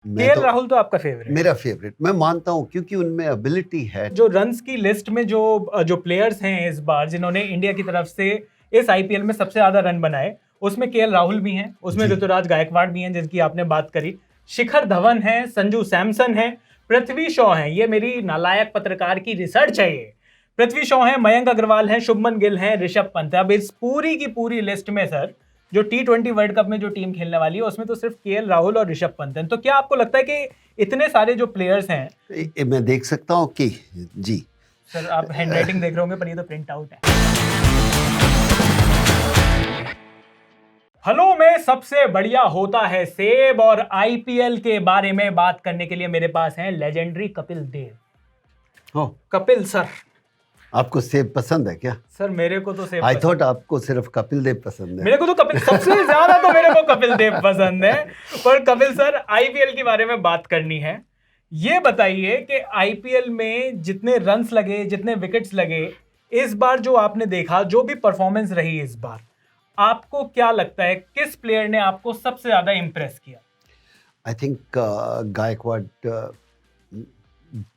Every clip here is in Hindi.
केएल राहुल तो आपका फेवरेट? मेरा फेवरेट, मैं मानता हूँ, क्योंकि उनमें एबिलिटी है। जो रन्स की लिस्ट में जो प्लेयर्स हैं इस बार जिन्होंने इंडिया की तरफ से इस आईपीएल में सबसे ज्यादा रन बनाए, उसमें केएल राहुल भी हैं, उसमें ऋतुराज गायकवाड़ भी हैं जिनकी आपने बात करी, शिखर धवन है, संजू सैमसन है, पृथ्वी शॉ है। ये मेरी नालायक पत्रकार की रिसर्च है। ये पृथ्वी शॉ है, मयंक अग्रवाल है, शुभमन गिल है, ऋषभ पंत है। अब इस पूरी की पूरी लिस्ट में सर जो T20 वर्ल्ड कप में जो टीम खेलने वाली है उसमें तो सिर्फ केएल राहुल और ऋषभ पंत हैं। तो क्या आपको लगता है कि इतने सारे जो प्लेयर्स हैं, मैं देख सकता हूँ कि जी सर आप हैंडराइटिंग देख रहे होंगे पर ये तो प्रिंट आउट है। फलों में सबसे बढ़िया होता है सेब, और आईपीएल के बारे में बात करने के लिए मेरे पास हैं लेजेंडरी कपिल देव। कपिल सर, आपको सेब पसंद है क्या? सर मेरे को तो सेब आई थॉट आपको सिर्फ कपिल देव पसंद है। मेरे को तो कपिल सबसे ज्यादा तो मेरे को कपिल देव पसंद है। पर कपिल सर, आईपीएल के बारे में बात करनी है। ये बताइए कि आईपीएल में जितने रन्स लगे, जितने विकेट्स लगे, इस बार जो आपने देखा, जो भी परफॉर्मेंस रही इस बार, आपको क्या लगता है किस प्लेयर ने आपको सबसे ज्यादा इंप्रेस किया? आई थिंक गायकवाड़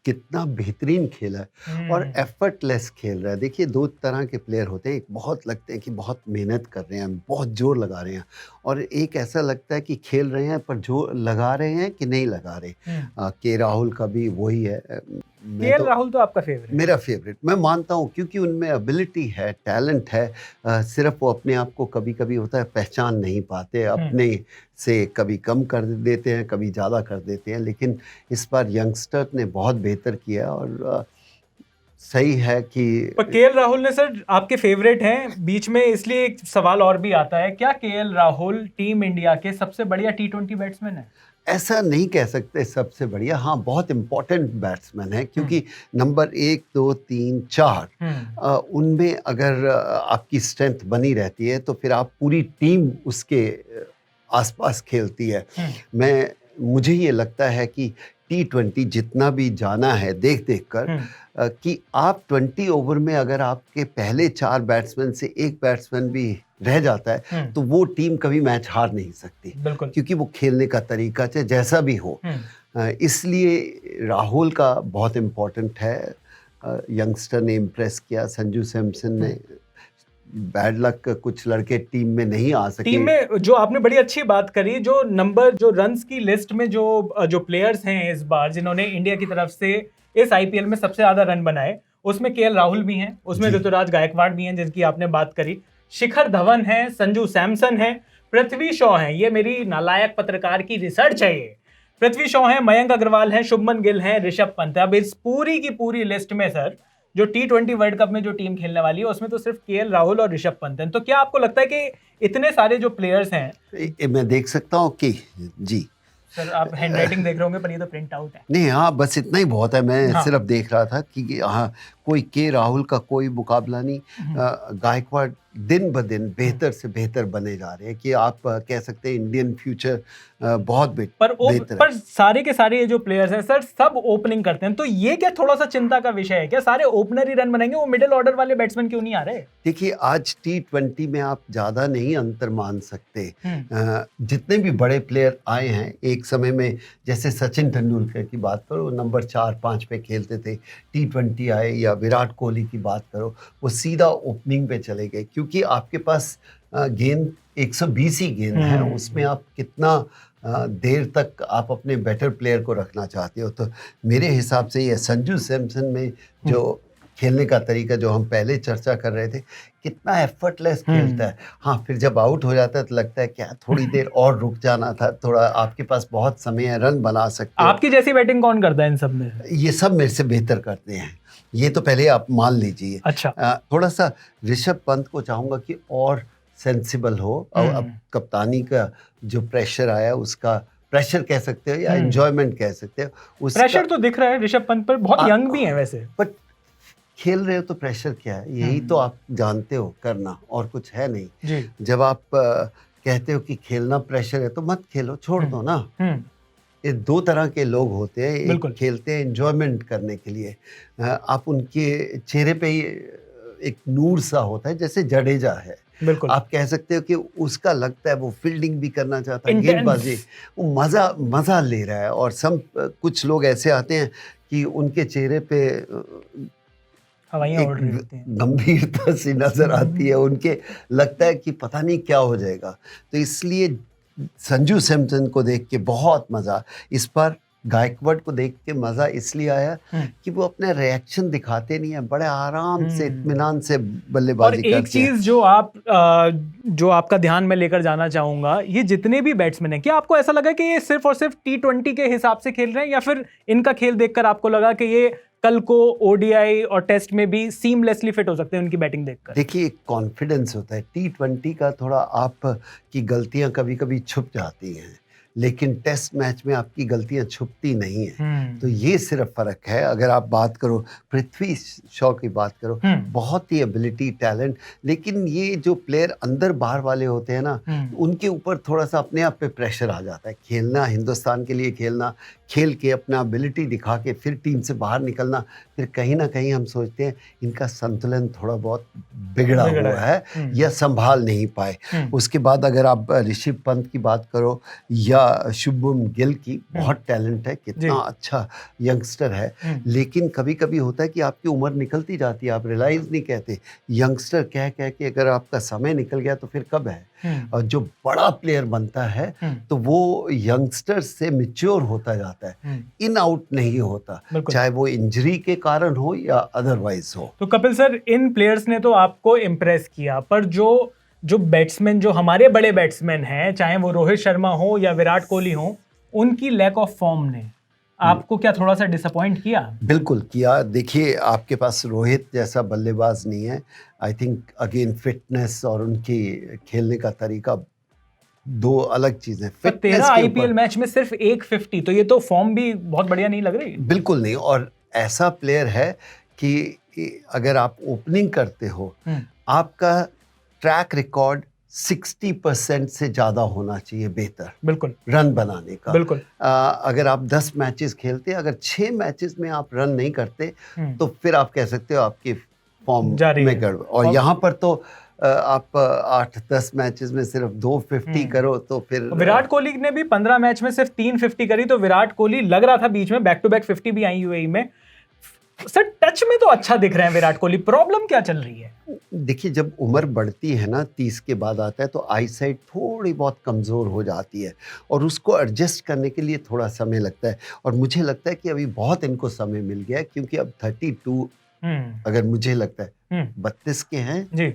कितना बेहतरीन खेला है और एफर्टलेस खेल रहा है। देखिए, दो तरह के प्लेयर होते हैं, एक बहुत लगते हैं कि बहुत मेहनत कर रहे हैं, बहुत जोर लगा रहे हैं, और एक ऐसा लगता है कि खेल रहे हैं पर जो लगा रहे हैं कि नहीं लगा रहे। के राहुल का भी वही है। केएल राहुल तो आपका फेवरेट? मेरा फेवरेट, मैं मानता हूँ, क्योंकि उनमें एबिलिटी है, टैलेंट है। सिर्फ वो अपने आप को कभी कभी होता है पहचान नहीं पाते, अपने से कभी कम कर देते हैं, कभी ज़्यादा कर देते हैं, लेकिन इस बार यंगस्टर ने बहुत बेहतर किया। और सही है कि केएल राहुल ने सर आपके फेवरेट हैं बीच में, इसलिए एक सवाल और भी आता है, क्या केएल राहुल टीम इंडिया के सबसे बढ़िया T20 बैट्समैन है? ऐसा नहीं कह सकते सबसे बढ़िया, हाँ बहुत इम्पोर्टेंट बैट्समैन है, क्योंकि नंबर 1, 2, 3, 4 उनमें अगर आपकी स्ट्रेंथ बनी रहती है तो फिर आप पूरी टीम उसके आसपास खेलती है। मुझे ये लगता है कि T20 जितना भी जाना है देख देख कर कि आप 20 ओवर में अगर आपके पहले 4 बैट्समैन से एक बैट्समैन भी रह जाता है तो वो टीम कभी मैच हार नहीं सकती, क्योंकि वो खेलने का तरीका चाहे जैसा भी हो। इसलिए राहुल का बहुत इम्पोर्टेंट है। यंगस्टर ने इम्प्रेस किया, संजू सैमसन ने। बैड लक, कुछ लड़के टीम में नहीं आ सके। टीम में जो आपने बड़ी अच्छी बात करी, जो रन्स की लिस्ट में जो प्लेयर्स हैं इस बार जिन्होंने इंडिया की तरफ से इस आईपीएल में सबसे ज्यादा रन बनाए, उसमें केएल राहुल भी हैं, उसमें ऋतुराज गायकवाड़ भी हैं जिनकी आपने बात करी, शिखर धवन है, संजू सैमसन है, पृथ्वी शॉ है। ये मेरी नालायक पत्रकार की रिसर्च है। ये पृथ्वी शॉ है, मयंक अग्रवाल है, शुभमन गिल है, ऋषभ पंत है। अब इस पूरी की पूरी लिस्ट में सर जो T20 वर्ल्ड कप में जो टीम खेलने वाली है उसमें तो सिर्फ केएल राहुल और ऋषभ पंत हैं। तो क्या आपको लगता है कि इतने सारे जो प्लेयर्स हैं, मैं देख सकता हूँ कि जी सर आप हैंडराइटिंग देख रहे होंगे पर ये तो प्रिंट आउट है। नहीं, हाँ बस इतना ही बहुत है। मैं सिर्फ देख रहा था कि हाँ कोई के राहुल का कोई मुकाबला नहीं। गायकवाड़ दिन ब दिन बेहतर से बेहतर बने जा रहे हैं, कि आप कह सकते हैं इंडियन फ्यूचर बहुत बेहतर पर सारे के सारे ये जो प्लेयर्स हैं सर सब ओपनिंग करते हैं, तो ये क्या थोड़ा सा चिंता का विषय है क्या? सारे ओपनर ही रन बनाएंगे, वो मिडिल ऑर्डर वाले बैट्समैन क्यों नहीं आ रहे? देखिए, आज T20 में आप ज़्यादा नहीं अंतर मान सकते। जितने भी बड़े प्लेयर आए हैं एक समय में, जैसे सचिन तेंदुलकर की बात करो, नंबर 4-5 पे खेलते थे। T20 आए, या विराट कोहली की बात करो, वो सीधा ओपनिंग पे चले गए, क्योंकि आपके पास गेंद 120 ही गेंद है, उसमें आप कितना देर तक आप अपने बेटर प्लेयर को रखना चाहते हो। तो मेरे हिसाब से ये संजू सैमसन में जो खेलने का तरीका, जो हम पहले चर्चा कर रहे थे, कितना एफर्टलेस खेलता है। हाँ, फिर जब आउट हो जाता है तो लगता है क्या थोड़ी देर और रुक जाना था, थोड़ा आपके पास बहुत समय है, रन बना सकते हो। आपकी जैसी बैटिंग कौन करता है इन सब में? ये सब मेरे से बेहतर करते हैं, ये तो पहले आप मान लीजिए। अच्छा। थोड़ा सा ऋषभ पंत को चाहूँगा कि और सेंसिबल हो। अब कप्तानी का जो प्रेशर आया, उसका प्रेशर कह सकते हो या एंजॉयमेंट कह सकते हो। प्रेशर तो दिख रहा है ऋषभ पंत पर, बहुत यंग भी है वैसे। बट खेल रहे हो तो प्रेशर क्या है, यही तो आप जानते हो करना, और कुछ है नहीं। जब आप कहते हो कि खेलना प्रेशर है तो मत खेलो, छोड़ दो ना। ये दो तरह के लोग होते हैं, एक खेलते हैं एंजॉयमेंट करने के लिए। आप उनके चेहरे पे ही एक नूर सा होता है, जैसे जडेजा है, बिल्कुल। आप कह सकते हो कि उसका लगता है वो फील्डिंग भी करना चाहता है, Intense। गेंदबाजी, वो मज़ा ले रहा है। और कुछ लोग ऐसे आते हैं कि उनके चेहरे पे हवाइयाँ एक उड़ रही होती हैं। गंभीरता सी नज़र आती है, उनके लगता है कि पता नहीं क्या हो जाएगा। तो इसलिए संजू सैमसन को देख के बहुत मज़ा, इस बार गायकवाड को देख के मज़ा इसलिए आया कि वो अपने रिएक्शन दिखाते नहीं है, बड़े आराम से इत्मीनान से और बल्लेबाजी एक करते हैं। चीज जो आपका ध्यान में लेकर जाना चाहूंगा, ये जितने भी बैट्समैन हैं, क्या आपको ऐसा लगा कि ये सिर्फ और सिर्फ T20 के हिसाब से खेल रहे हैं, या फिर इनका खेल देखकर आपको लगा कि ये कल को ओडीआई और टेस्ट में भी सीमलेसली फिट हो सकते हैं उनकी बैटिंग देखकर? देखिए, एक कॉन्फिडेंस होता है T20 का, थोड़ा आप की गलतियां कभी कभी छुप जाती हैं, लेकिन टेस्ट मैच में आपकी गलतियां छुपती नहीं हैं। तो ये सिर्फ फ़र्क है। अगर आप बात करो, पृथ्वी शॉ की बात करो, बहुत ही एबिलिटी, टैलेंट, लेकिन ये जो प्लेयर अंदर बाहर वाले होते हैं ना, उनके ऊपर थोड़ा सा अपने आप पे प्रेशर आ जाता है। खेलना, हिंदुस्तान के लिए खेलना, खेल के अपना एबिलिटी दिखा के फिर टीम से बाहर निकलना, फिर कहीं ना कहीं हम सोचते हैं इनका संतुलन थोड़ा बहुत बिगड़ा हुआ है या संभाल नहीं पाए। उसके बाद अगर आप ऋषभ पंत की बात करो या शुभमन गिल की, बहुत टैलेंट है, कितना अच्छा यंगस्टर है, लेकिन कभी कभी होता है कि आपकी उम्र निकलती जाती है, आप रियलाइज नहीं कहते। यंगस्टर कह कह के अगर आपका समय निकल गया तो फिर कब है? और जो बड़ा प्लेयर बनता है तो वो यंगस्टर से मैच्योर होता जाता है, इन आउट नहीं होता, चाहे वो इंजरी के कारण हो या अदरवाइज हो। तो कपिल सर, इन प्लेयर्स ने तो आपको इम्प्रेस किया, पर जो बैट्समैन, जो हमारे बड़े बैट्समैन हैं, चाहे वो रोहित शर्मा हो या विराट कोहली हो, उनकी लैक ऑफ फॉर्म ने आपको क्या थोड़ा सा डिसअपॉइंट किया? बिल्कुल किया। देखिए, आपके पास रोहित जैसा बल्लेबाज नहीं है। आई थिंक अगेन फिटनेस और उनकी खेलने का तरीका दो अलग चीजें। 13 आईपीएल मैच में सिर्फ 150, तो ये तो फॉर्म भी बहुत बढ़िया नहीं लग रही। बिल्कुल नहीं। और ऐसा प्लेयर है कि अगर आप ओपनिंग करते हो, आपका ट्रैक रिकॉर्ड 60% से ज्यादा होना चाहिए बेहतर, बिल्कुल, रन बनाने का। बिल्कुल। अगर आप 10 मैचेस खेलते, अगर 6 मैचेस में आप रन नहीं करते तो फिर आप कह सकते हो आपकी फॉर्म में गड़बड़। और यहाँ पर तो आप 8-10 मैचेस में सिर्फ 250 करो तो फिर। विराट कोहली ने भी 15 मैच में सिर्फ 350 करी, तो विराट कोहली लग रहा था बीच में बैक टू बैक 50 भी आई यूएई में। सर, टच में तो अच्छा दिख रहे हैं विराट कोहली, प्रॉब्लम क्या चल रही है? देखिए, जब उम्र बढ़ती है ना, 30 के बाद आता है, तो आई साइट थोड़ी बहुत कमज़ोर हो जाती है और उसको एडजस्ट करने के लिए थोड़ा समय लगता है। और मुझे लगता है कि अभी बहुत इनको समय मिल गया है, क्योंकि अब 32 अगर मुझे लगता है 32 के हैं जी।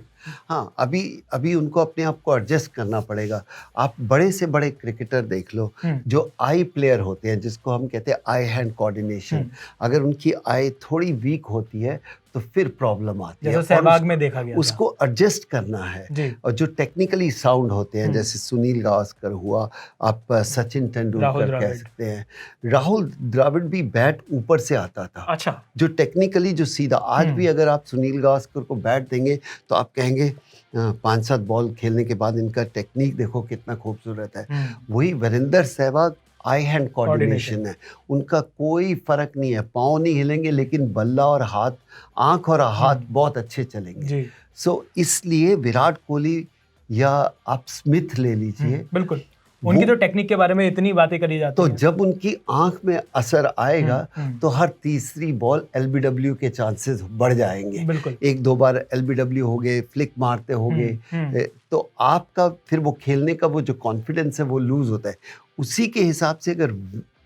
हाँ, अभी उनको अपने आप को एडजस्ट करना पड़ेगा। आप बड़े से बड़े क्रिकेटर देख लो, जो आई प्लेयर होते हैं, जिसको हम कहते हैं आई हैंड कोऑर्डिनेशन, अगर उनकी आई थोड़ी वीक होती है तो फिर प्रॉब्लम आती है। सहवाग में देखा गया, उसको एडजस्ट करना है। और जो टेक्निकली साउंड होते हैं, जैसे सुनील गावस्कर हुआ, आप सचिन तेंदुलकर कह सकते हैं, राहुल द्रविड़ भी बैट ऊपर से आता था। अच्छा। जो टेक्निकली जो सीधा, आज भी अगर आप सुनील गावस्कर को बैट देंगे तो आप कहेंगे 5-7 बॉल खेलने के बाद इनका टेक्निक देखो कितना खूबसूरत है। वही वीरेंद्र सहवाग आई हैंड कोऑर्डिनेशन है, उनका कोई फर्क नहीं है, पाँव नहीं हिलेंगे लेकिन बल्ला और हाथ, आंख और हाथ बहुत अच्छे चलेंगे। सो इसलिए विराट कोहली या आप स्मिथ ले लीजिए, बिल्कुल, उनकी तो टेक्निक के बारे में इतनी बातें करी जाती हैं। तो जब उनकी आंख में असर आएगा तो हर तीसरी बॉल एलबीडब्ल्यू के चांसेस बढ़ जाएंगे। बिल्कुल। 1-2 बार एलबीडब्ल्यू हो गए, फ्लिक मारते हो गए, तो आपका फिर वो खेलने का वो जो कॉन्फिडेंस है वो लूज होता है। उसी के हिसाब से अगर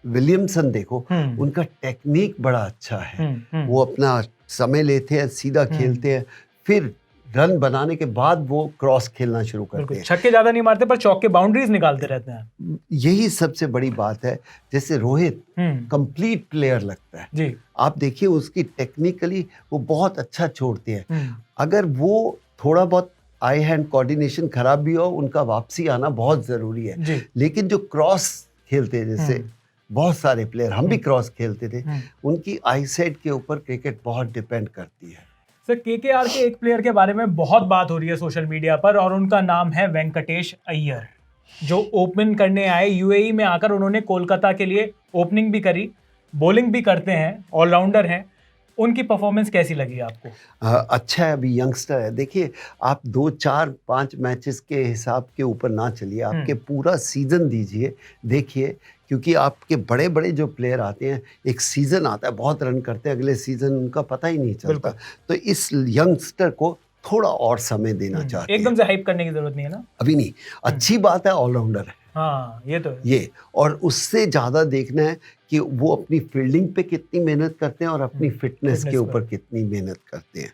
विलियमसन देखो, उनका टेक्निक बड़ा अच्छा है, वो अपना समय लेते हैं, सीधा खेलते हैं, फिर रन बनाने के बाद वो क्रॉस खेलना शुरू करते हैं। छक्के ज्यादा नहीं मारते पर चौके बाउंड्रीज निकालते रहते हैं। यही सबसे बड़ी बात है। जैसे रोहित कंप्लीट प्लेयर लगता है जी। आप देखिए, उसकी टेक्निकली वो बहुत अच्छा छोड़ते हैं। अगर वो थोड़ा बहुत आई हैंड कोऑर्डिनेशन खराब भी हो, उनका वापसी आना बहुत जरूरी है। लेकिन जो क्रॉस खेलते हैं, जैसे बहुत सारे प्लेयर, हम भी क्रॉस खेलते थे, उनकी आई साइड के ऊपर क्रिकेट बहुत डिपेंड करती है। सर, केकेआर के एक प्लेयर के बारे में बहुत बात हो रही है सोशल मीडिया पर, और उनका नाम है वेंकटेश अय्यर, जो ओपन करने आए। यूएई में आकर उन्होंने कोलकाता के लिए ओपनिंग भी करी, बॉलिंग भी करते हैं, ऑलराउंडर हैं। उनकी परफॉर्मेंस कैसी लगी आपको? अच्छा है, अभी यंगस्टर है। देखिए, आप 2, 4, 5 मैचेस के हिसाब के ऊपर ना चलिए, आपके पूरा सीज़न दीजिए, देखिए, क्योंकि आपके बड़े-बड़े जो प्लेयर आते हैं, एक सीज़न आता है, बहुत रन करते हैं, अगले सीज़न उनका पता ही नहीं चलता। तो इस यंगस्टर को थोड़ा और समय देना चाहते हैं। एकदम से हाइप करने की ज़रूरत नहीं है ना? अभी नहीं, अच्छी बात है, ऑलराउंडर है। हाँ, ये तो है। ये और उससे ज़्यादा देखना है कि वो अपनी फील्डिंग पे कितनी मेहनत करते हैं और अपनी फिटनेस के ऊपर कितनी मेहनत करते हैं।